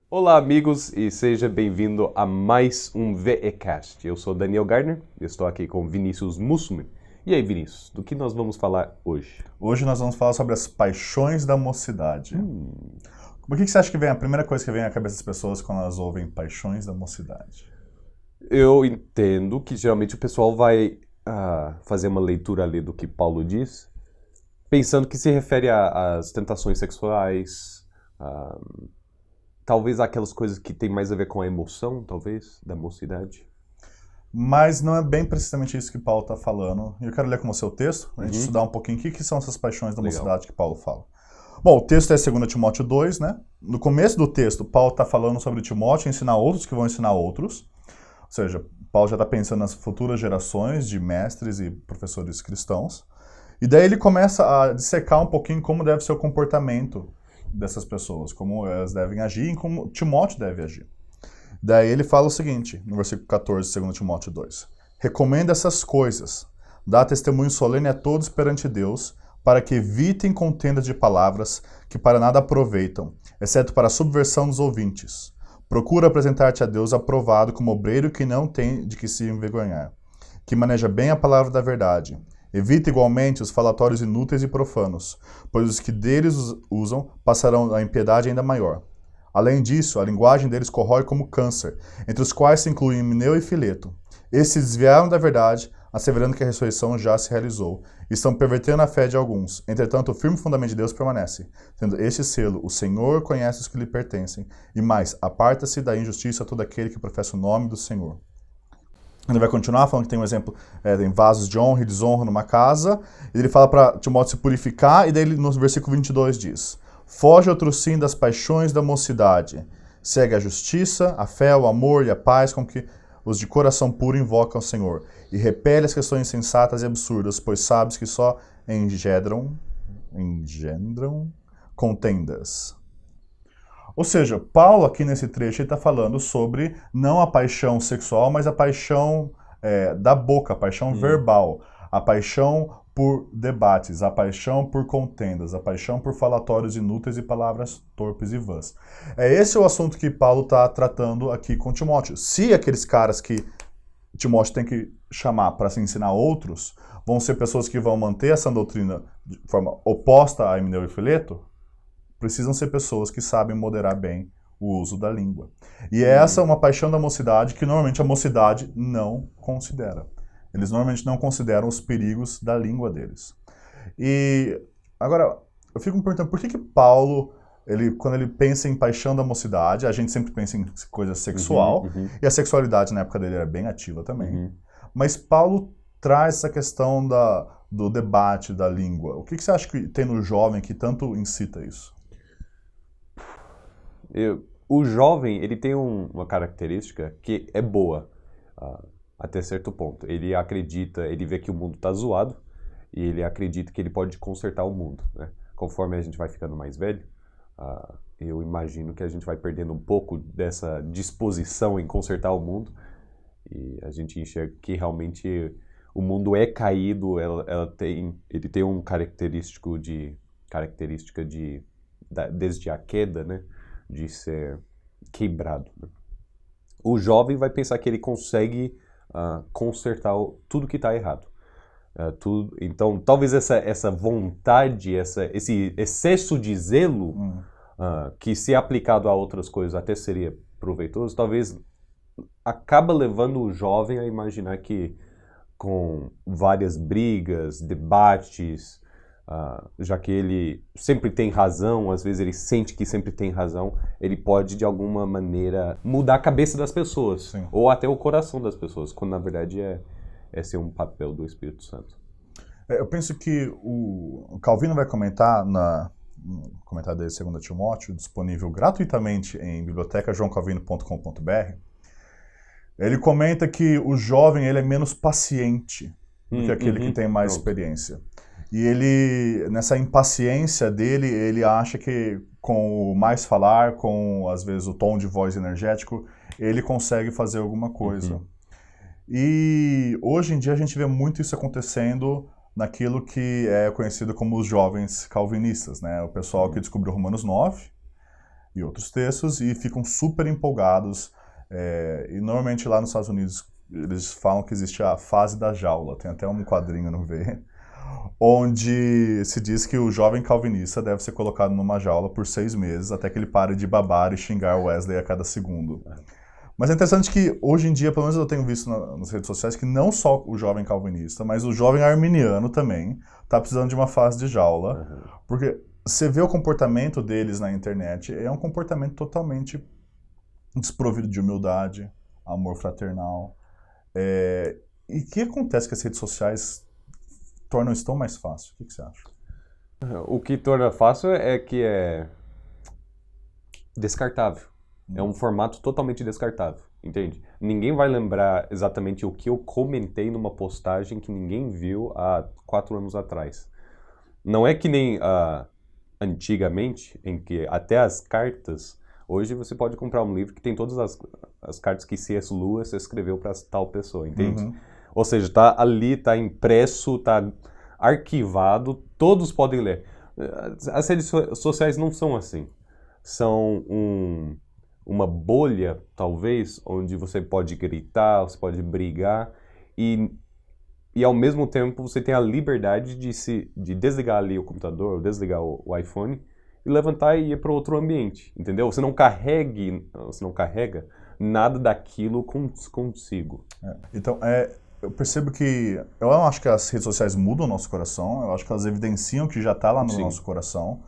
Olá, amigos, e seja bem-vindo a mais um VEcast. Eu sou Daniel Gardner, estou aqui com Vinícius Mussman. E aí, Vinícius, do que nós vamos falar hoje? Hoje nós vamos falar sobre as paixões da mocidade. O que você acha que vem a primeira coisa que vem à cabeça das pessoas quando elas ouvem paixões da mocidade? Eu entendo que geralmente o pessoal vai fazer uma leitura ali do que Paulo diz, pensando que se refere às tentações sexuais, ah, talvez aquelas coisas que tem mais a ver com a emoção, talvez, da mocidade. Mas não é bem precisamente isso que Paulo está falando. E eu quero ler com você o texto, a gente Uhum. estudar um pouquinho o que são essas paixões da Legal. mocidade que Paulo fala. Bom, o texto é 2 Timóteo 2, né? No começo do texto, Paulo está falando sobre Timóteo ensinar outros que vão ensinar outros. Ou seja, Paulo já está pensando nas futuras gerações de mestres e professores cristãos. E daí ele começa a dissecar um pouquinho como deve ser o comportamento dessas pessoas, como elas devem agir e como Timóteo deve agir. Daí ele fala o seguinte, no versículo 14, 2 Timóteo 2. Recomenda essas coisas, dá testemunho solene a todos perante Deus, para que evitem contendas de palavras que para nada aproveitam, exceto para a subversão dos ouvintes. Procura apresentar-te a Deus aprovado como obreiro que não tem de que se envergonhar, que maneja bem a palavra da verdade. Evita igualmente os falatórios inúteis e profanos, pois os que deles usam passarão a impiedade ainda maior. Além disso, a linguagem deles corrói como câncer, entre os quais se incluem Himeneu e Fileto. Esses se desviaram da verdade, asseverando que a ressurreição já se realizou, e estão pervertendo a fé de alguns. Entretanto, o firme fundamento de Deus permanece. Tendo este selo, o Senhor conhece os que lhe pertencem, e mais, aparta-se da injustiça todo aquele que professa o nome do Senhor. Ele vai continuar falando que tem um exemplo, tem vasos de honra e desonra numa casa, e ele fala para Timóteo se purificar, e daí no versículo 22 diz: foge outro sim das paixões da mocidade, segue a justiça, a fé, o amor e a paz com que os de coração puro invocam o Senhor, e repele as questões insensatas e absurdas, pois sabes que só engendram contendas. Ou seja, Paulo aqui nesse trecho está falando sobre não a paixão sexual, mas a paixão da boca, a paixão verbal, a paixão por debates, a paixão por contendas, a paixão por falatórios inúteis e palavras torpes e vãs. É esse o assunto que Paulo está tratando aqui com Timóteo. Se aqueles caras que Timóteo tem que chamar para se ensinar outros vão ser pessoas que vão manter essa doutrina de forma oposta a Himeneu e Fileto, precisam ser pessoas que sabem moderar bem o uso da língua. E essa é uma paixão da mocidade que normalmente a mocidade não considera. Eles normalmente não consideram os perigos da língua deles. E agora, eu fico me perguntando por que Paulo, quando ele pensa em paixão da mocidade, a gente sempre pensa em coisa sexual, e a sexualidade na época dele era bem ativa também. Mas Paulo traz essa questão do debate da língua. O que você acha que tem no jovem que tanto incita isso? O jovem, ele tem uma característica que é boa, até certo ponto. Ele acredita, ele vê que o mundo está zoado e ele acredita que ele pode consertar o mundo, né? Conforme a gente vai ficando mais velho, eu imagino que a gente vai perdendo um pouco dessa disposição em consertar o mundo e a gente enxerga que realmente o mundo é caído, ele tem um característica desde a queda, né? De ser quebrado. Né? O jovem vai pensar que ele consegue consertar tudo que está errado. Então, talvez essa vontade, esse excesso de zelo, que se aplicado a outras coisas até seria proveitoso, talvez acaba levando o jovem a imaginar que com várias brigas, debates, já que ele sempre tem razão, às vezes ele sente que sempre tem razão, ele pode de alguma maneira mudar a cabeça das pessoas, Sim. Ou até o coração das pessoas, quando na verdade é ser um papel do Espírito Santo. Eu penso que o Calvino vai comentar no comentário dele 2 Timóteo, disponível gratuitamente em bibliotecajoaocalvino.com.br. Ele comenta que o jovem ele é menos paciente do que aquele que tem mais experiência. E ele, nessa impaciência dele, ele acha que com o mais falar, com às vezes o tom de voz energético, ele consegue fazer alguma coisa. E hoje em dia a gente vê muito isso acontecendo naquilo que é conhecido como os jovens calvinistas, né? O pessoal que descobriu Romanos 9 e outros textos e ficam super empolgados. E normalmente lá nos Estados Unidos eles falam que existe a fase da jaula, tem até um quadrinho no V, onde se diz que o jovem calvinista deve ser colocado numa jaula por 6 meses até que ele pare de babar e xingar Wesley a cada segundo. Mas é interessante que hoje em dia, pelo menos eu tenho visto nas redes sociais, que não só o jovem calvinista, mas o jovem arminiano também está precisando de uma fase de jaula, porque você vê o comportamento deles na internet, é um comportamento totalmente desprovido de humildade, amor fraternal. E o que acontece que as redes sociais tornam isso tão mais fácil? O que você acha? O que torna fácil é que é descartável. É um formato totalmente descartável, entende? Ninguém vai lembrar exatamente o que eu comentei numa postagem que ninguém viu há 4 anos atrás. Não é que nem antigamente, em que até as cartas... Hoje você pode comprar um livro que tem todas as cartas que C.S. Lewis escreveu para tal pessoa, entende? Ou seja, tá ali, tá impresso, tá arquivado, todos podem ler. As redes sociais não são assim. São uma bolha, talvez, onde você pode gritar, você pode brigar e ao mesmo tempo você tem a liberdade de desligar ali o computador, ou desligar o iPhone e levantar e ir para outro ambiente, entendeu? Você não carrega nada daquilo consigo. Então, eu percebo que... Eu não acho que as redes sociais mudam o nosso coração, eu acho que elas evidenciam que já está lá no nosso coração.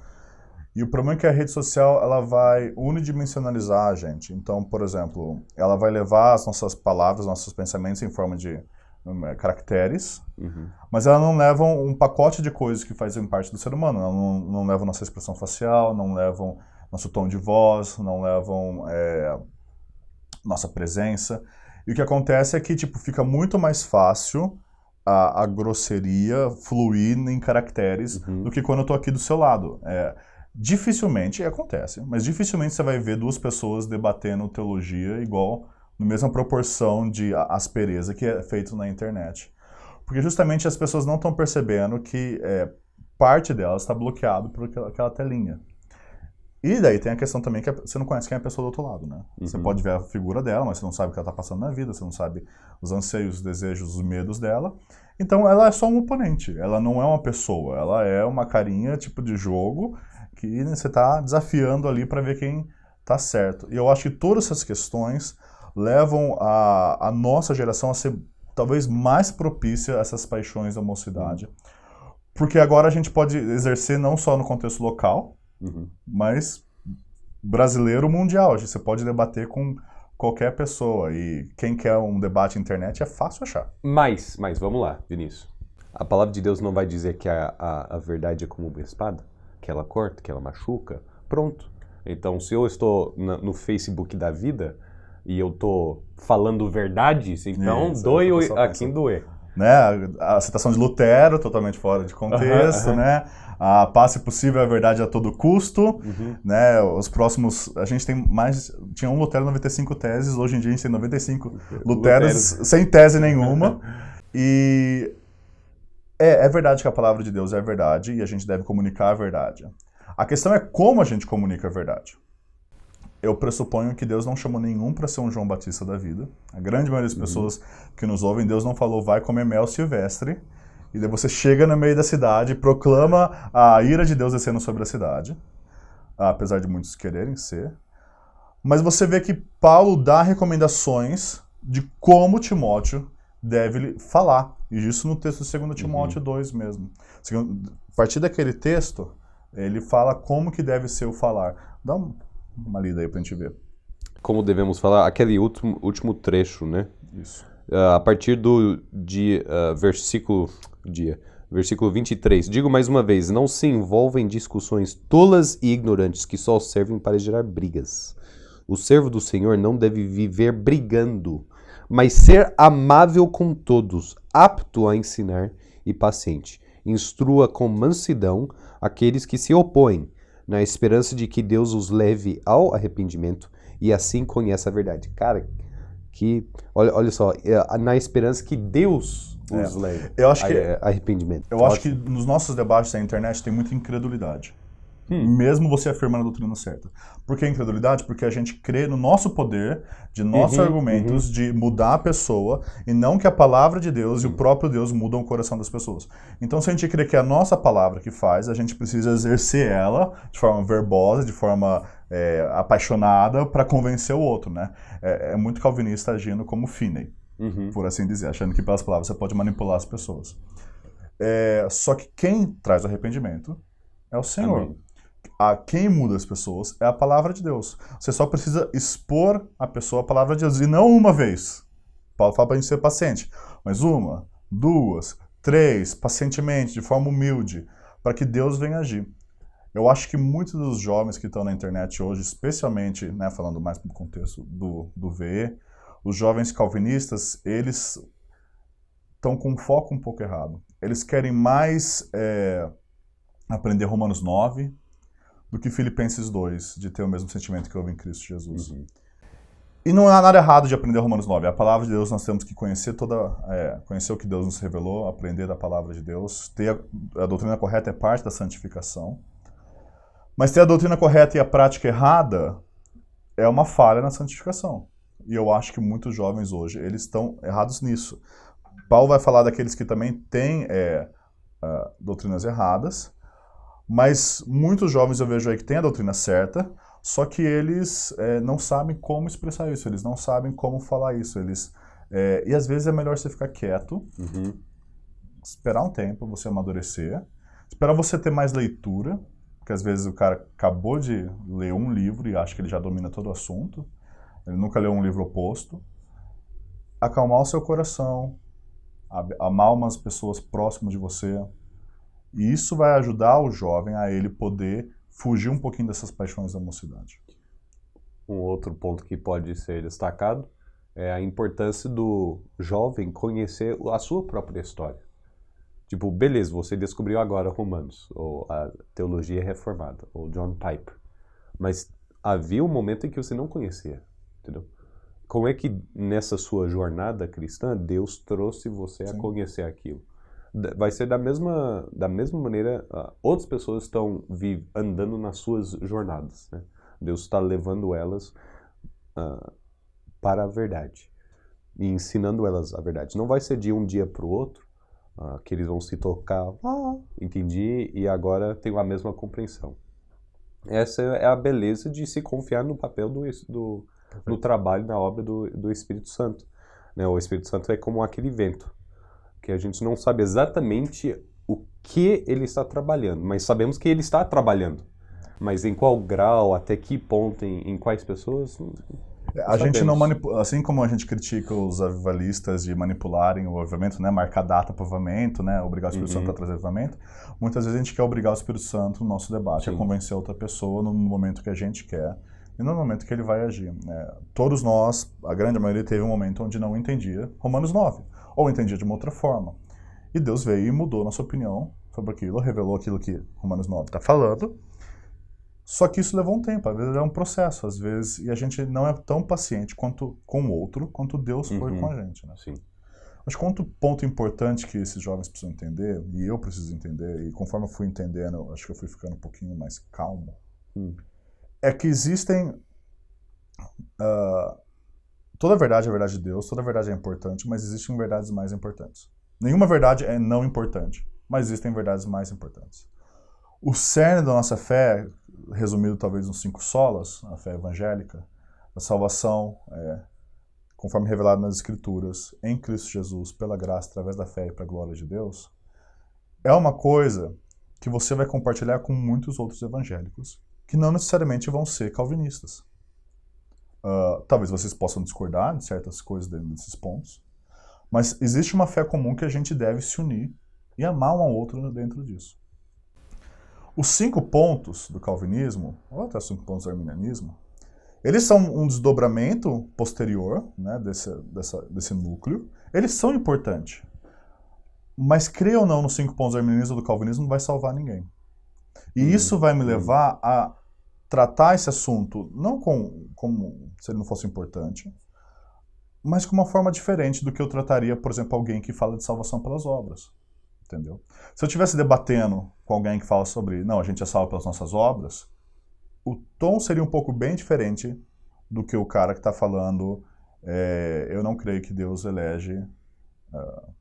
E o problema é que a rede social ela vai unidimensionalizar a gente. Então, por exemplo, ela vai levar as nossas palavras, nossos pensamentos em forma de caracteres, mas ela não leva um pacote de coisas que fazem parte do ser humano. Ela não leva nossa expressão facial, não levam nosso tom de voz, não levam nossa presença. E o que acontece é que fica muito mais fácil a grosseria fluir em caracteres do que quando eu estou aqui do seu lado. Dificilmente acontece, mas dificilmente você vai ver 2 pessoas debatendo teologia igual, na mesma proporção de aspereza que é feito na internet. Porque justamente as pessoas não estão percebendo que parte delas está bloqueado por aquela telinha. E daí tem a questão também que você não conhece quem é a pessoa do outro lado, né? Você pode ver a figura dela, mas você não sabe o que ela está passando na vida, você não sabe os anseios, os desejos, os medos dela. Então ela é só um oponente, ela não é uma pessoa, ela é uma carinha tipo de jogo que você está desafiando ali para ver quem está certo. E eu acho que todas essas questões levam a nossa geração a ser talvez mais propícia a essas paixões da mocidade. Porque agora a gente pode exercer não só no contexto local, mas brasileiro mundial. Você pode debater com qualquer pessoa. E quem quer um debate na internet é fácil achar. Mas vamos lá, Vinícius. A palavra de Deus não vai dizer que a verdade é como uma espada? Que ela corta, que ela machuca? Pronto. Então, se eu estou no Facebook da vida e eu estou falando verdades, então doe a quem doer. Né? A citação de Lutero, totalmente fora de contexto, né? A paz, se possível, a verdade a todo custo, né? Os próximos, a gente tem tinha um Lutero 95 teses, hoje em dia a gente tem 95 Luteros sem tese nenhuma. E é verdade que a palavra de Deus é verdade e a gente deve comunicar a verdade. A questão é como a gente comunica a verdade. Eu pressuponho que Deus não chamou nenhum para ser um João Batista da vida. A grande maioria das pessoas que nos ouvem, Deus não falou, vai comer mel silvestre. E daí você chega no meio da cidade e proclama a ira de Deus descendo sobre a cidade. Apesar de muitos quererem ser. Mas você vê que Paulo dá recomendações de como Timóteo deve falar. E isso no texto de 2 Timóteo 2 mesmo. A partir daquele texto, ele fala como que deve ser o falar. Dá uma lida aí pra gente ver. Como devemos falar, aquele último trecho, né? Isso. A partir do versículo 23. Digo mais uma vez, não se envolvem em discussões tolas e ignorantes que só servem para gerar brigas. O servo do Senhor não deve viver brigando, mas ser amável com todos, apto a ensinar e paciente. Instrua com mansidão aqueles que se opõem, na esperança de que Deus os leve ao arrependimento e assim conheça a verdade. Cara, olha só, na esperança que Deus os leve ao arrependimento. Eu acho que nos nossos debates na internet tem muita incredulidade. mesmo você afirmando a doutrina certa. Por que incredulidade? Porque a gente crê no nosso poder, de nossos argumentos, de mudar a pessoa, e não que a palavra de Deus e o próprio Deus mudam o coração das pessoas. Então, se a gente crê que é a nossa palavra que faz, a gente precisa exercer ela de forma verbosa, de forma apaixonada, para convencer o outro, né? É muito calvinista agindo como Finney, por assim dizer, achando que pelas palavras você pode manipular as pessoas. Só que quem traz o arrependimento é o Senhor. Amém. Quem muda as pessoas é a palavra de Deus. Você só precisa expor a pessoa a palavra de Deus, e não uma vez. Paulo fala para a gente ser paciente, mas 1, 2, 3, pacientemente, de forma humilde, para que Deus venha agir. Eu acho que muitos dos jovens que estão na internet hoje, especialmente, né, falando mais no contexto do VE, os jovens calvinistas, eles estão com um foco um pouco errado. Eles querem mais aprender Romanos 9 do que Filipenses 2, de ter o mesmo sentimento que houve em Cristo Jesus. E não há nada errado de aprender Romanos 9. A palavra de Deus nós temos que conhecer conhecer o que Deus nos revelou, aprender da palavra de Deus. Ter a doutrina correta é parte da santificação. Mas ter a doutrina correta e a prática errada é uma falha na santificação. E eu acho que muitos jovens hoje, eles estão errados nisso. Paulo vai falar daqueles que também têm doutrinas erradas, mas muitos jovens eu vejo aí que têm a doutrina certa, só que eles não sabem como expressar isso, eles não sabem como falar isso. E às vezes é melhor você ficar quieto, esperar um tempo, você amadurecer, esperar você ter mais leitura, porque às vezes o cara acabou de ler um livro e acha que ele já domina todo o assunto, ele nunca leu um livro oposto. Acalmar o seu coração, amar umas pessoas próximas de você, e isso vai ajudar o jovem a ele poder fugir um pouquinho dessas paixões da mocidade. Um outro ponto que pode ser destacado é a importância do jovem conhecer a sua própria história. Tipo, beleza, você descobriu agora Romanos, ou a teologia reformada, ou John Piper. Mas havia um momento em que você não conhecia, entendeu? Como é que nessa sua jornada cristã Deus trouxe você a conhecer aquilo? Vai ser da mesma maneira, outras pessoas estão andando nas suas jornadas, né? Deus está levando elas para a verdade e ensinando elas a verdade. Não vai ser de um dia para o outro que eles vão se tocar, entendi, e agora tenho a mesma compreensão. Essa é a beleza de se confiar no papel no trabalho, na obra do Espírito Santo, né? O Espírito Santo é como aquele vento, que a gente não sabe exatamente o que ele está trabalhando, mas sabemos que ele está trabalhando. Mas em qual grau, até que ponto, em quais pessoas, a gente não manipula, assim como a gente critica os avivalistas de manipularem o avivamento, né, marcar data para o avivamento, né, obrigar o Espírito Santo a trazer avivamento, muitas vezes a gente quer obrigar o Espírito Santo no nosso debate a convencer outra pessoa no momento que a gente quer e no momento que ele vai agir. Todos nós, a grande maioria, teve um momento onde não entendia Romanos 9, ou entendia de uma outra forma. E Deus veio e mudou nossa opinião sobre aquilo, revelou aquilo que Romanos 9 está falando. Só que isso levou um tempo, às vezes é um processo, às vezes, e a gente não é tão paciente quanto com o outro, quanto Deus foi com a gente, né? Sim. Acho que outro ponto importante que esses jovens precisam entender, e eu preciso entender, e conforme eu fui entendendo, acho que eu fui ficando um pouquinho mais calmo, é que existem... toda verdade é a verdade de Deus, toda verdade é importante, mas existem verdades mais importantes. Nenhuma verdade é não importante, mas existem verdades mais importantes. O cerne da nossa fé, resumido talvez nos 5 solas, a fé evangélica, a salvação, conforme revelado nas Escrituras, em Cristo Jesus, pela graça, através da fé e para a glória de Deus, é uma coisa que você vai compartilhar com muitos outros evangélicos, que não necessariamente vão ser calvinistas. Talvez vocês possam discordar de certas coisas dentro desses pontos, mas existe uma fé comum que a gente deve se unir e amar um ao outro dentro disso. Os 5 pontos do calvinismo, ou até os 5 pontos do arminianismo, eles são um desdobramento posterior, né, desse núcleo. Eles são importantes. Mas, creia ou não, nos 5 pontos do arminianismo ou do calvinismo não vai salvar ninguém. E isso vai me levar a tratar esse assunto não como se ele não fosse importante, mas com uma forma diferente do que eu trataria, por exemplo, alguém que fala de salvação pelas obras. entendeu? Se eu estivesse debatendo com alguém que fala sobre, não, a gente é salvo pelas nossas obras, o tom seria um pouco bem diferente do que o cara que está falando, eu não creio que Deus elege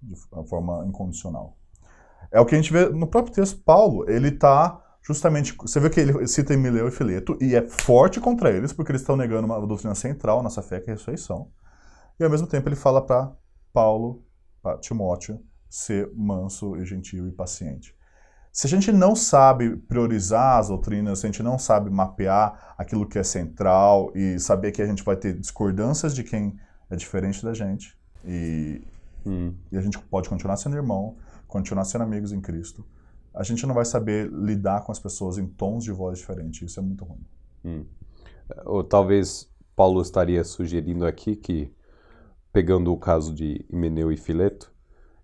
de uma forma incondicional. É o que a gente vê no próprio texto. Paulo, ele está justamente, você vê que ele cita Himeneu e Fileto, e é forte contra eles, porque eles estão negando uma doutrina central, nossa fé, que é a ressurreição. E ao mesmo tempo ele fala para Paulo, para Timóteo, ser manso e gentil e paciente. Se a gente não sabe priorizar as doutrinas, se a gente não sabe mapear aquilo que é central e saber que a gente vai ter discordâncias de quem é diferente da gente, e a gente pode continuar sendo irmão, continuar sendo amigos em Cristo, a gente não vai saber lidar com as pessoas em tons de voz diferentes. Isso é muito ruim. Ou talvez Paulo estaria sugerindo aqui que, pegando o caso de Himeneu e Fileto,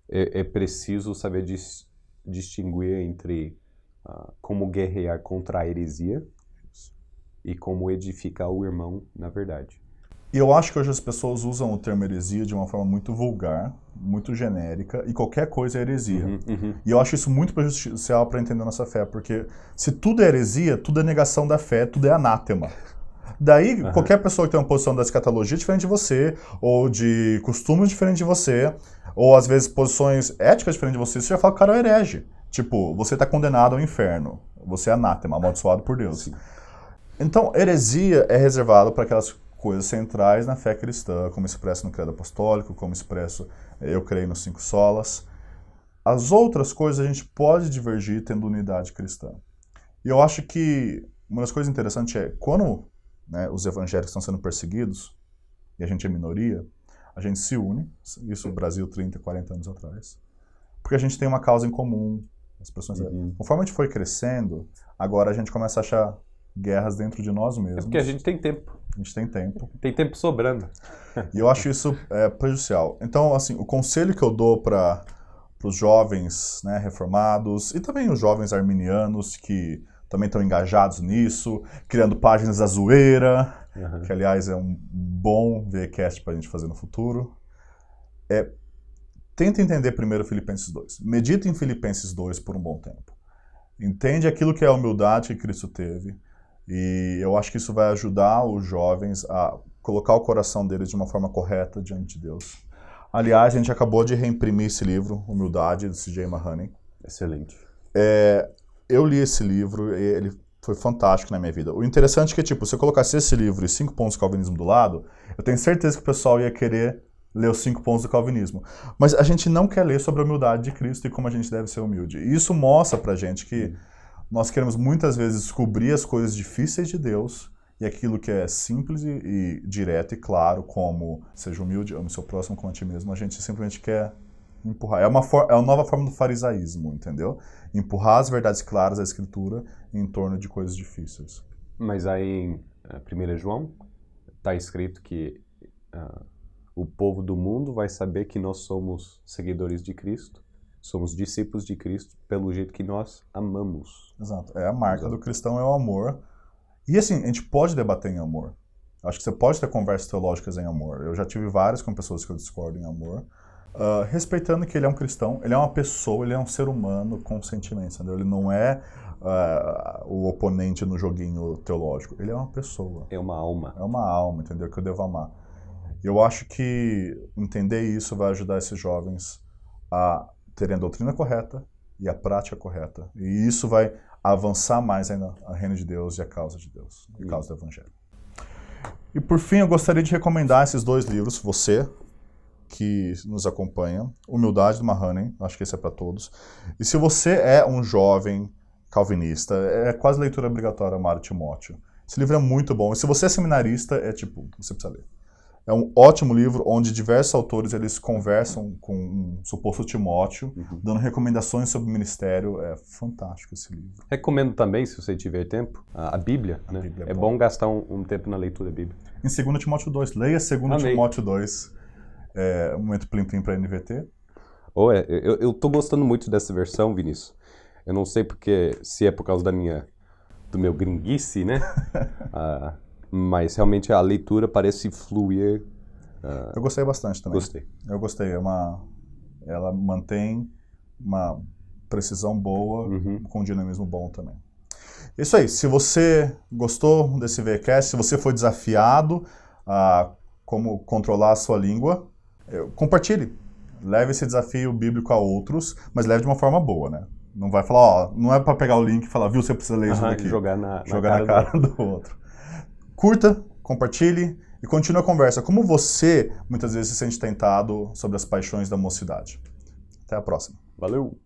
é preciso saber distinguir entre como guerrear contra a heresia e como edificar o irmão na verdade. E eu acho que hoje as pessoas usam o termo heresia de uma forma muito vulgar, muito genérica, e qualquer coisa é heresia. E eu acho isso muito prejudicial para entender a nossa fé, porque se tudo é heresia, tudo é negação da fé, tudo é anátema. Daí, qualquer pessoa que tem uma posição da escatologia diferente de você, ou de costumes diferente de você, ou às vezes posições éticas diferentes de você, você já fala que o cara é herege. Tipo, você está condenado ao inferno, você é anátema, amaldiçoado por Deus. Sim. Então, heresia é reservado para aquelas coisas centrais na fé cristã, como expresso no credo apostólico, como expresso eu creio nos 5 solas. As outras coisas a gente pode divergir tendo unidade cristã. E eu acho que uma das coisas interessantes é, quando os evangélicos estão sendo perseguidos, e a gente é minoria, a gente se une, isso no Brasil 30, 40 anos atrás, porque a gente tem uma causa em comum. As pessoas, conforme a gente foi crescendo, agora a gente começa a achar guerras dentro de nós mesmos. É porque a gente tem tempo. A gente tem tempo. Tem tempo sobrando. E eu acho isso prejudicial. Então, assim, o conselho que eu dou para os jovens reformados, e também os jovens arminianos que também estão engajados nisso, criando páginas da zoeira, que aliás é um bom VCast para a gente fazer no futuro, tenta entender primeiro Filipenses 2. Medita em Filipenses 2 por um bom tempo. Entende aquilo que é a humildade que Cristo teve. E eu acho que isso vai ajudar os jovens a colocar o coração deles de uma forma correta diante de Deus. Aliás, a gente acabou de reimprimir esse livro, Humildade, do C.J. Mahoney. Excelente. Eu li esse livro e ele foi fantástico na minha vida. O interessante é que, tipo, se eu colocasse esse livro e 5 pontos do calvinismo do lado, eu tenho certeza que o pessoal ia querer ler os 5 pontos do calvinismo. Mas a gente não quer ler sobre a humildade de Cristo e como a gente deve ser humilde. E isso mostra pra gente que nós queremos muitas vezes descobrir as coisas difíceis de Deus e aquilo que é simples e direto e claro, como seja humilde, ame seu próximo como a ti mesmo, a gente simplesmente quer empurrar. É uma nova forma do farisaísmo, entendeu? Empurrar as verdades claras da Escritura em torno de coisas difíceis. Mas aí em 1 João está escrito que o povo do mundo vai saber que nós somos seguidores de Cristo, somos discípulos de Cristo pelo jeito que nós amamos. Exato. A marca do cristão é o amor. E assim, a gente pode debater em amor. Acho que você pode ter conversas teológicas em amor. Eu já tive várias com pessoas que eu discordo em amor. Respeitando que ele é um cristão, ele é uma pessoa, ele é um ser humano com sentimentos, entendeu? Ele não é o oponente no joguinho teológico. Ele é uma pessoa. É uma alma. É uma alma, entendeu? Que eu devo amar. Eu acho que entender isso vai ajudar esses jovens a terem a doutrina correta e a prática correta. E isso vai avançar mais ainda a reino de Deus e a causa de Deus, a causa do Evangelho. E por fim, eu gostaria de recomendar esses 2 livros, você que nos acompanha, Humildade, do Mahoney, acho que esse é para todos. E se você é um jovem calvinista, é quase leitura obrigatória, Mário Timóteo. Esse livro é muito bom. E se você é seminarista, você precisa ler. É um ótimo livro onde diversos autores eles conversam com um suposto Timóteo, dando recomendações sobre o ministério. É fantástico esse livro. Recomendo também, se você tiver tempo, a Bíblia. Né? Bíblia é bom gastar um tempo na leitura da Bíblia. Em 2 Timóteo 2. Leia 2 Timóteo 2. Um momento plim-plim para NVT. Eu tô gostando muito dessa versão, Vinícius. Eu não sei se é por causa do meu gringuice, né? Mas realmente a leitura parece fluir. Eu gostei bastante também. Gostei. Eu gostei. Ela mantém uma precisão boa, com dinamismo bom também. Isso aí, se você gostou desse VCast, se você foi desafiado a como controlar a sua língua, compartilhe. Leve esse desafio bíblico a outros, mas leve de uma forma boa, né? Não vai falar, ó, não é para pegar o link e falar, viu, você precisa ler isso daqui. Jogar na cara do outro. Curta, compartilhe e continue a conversa. Como você, muitas vezes, se sente tentado sobre as paixões da mocidade. Até a próxima. Valeu!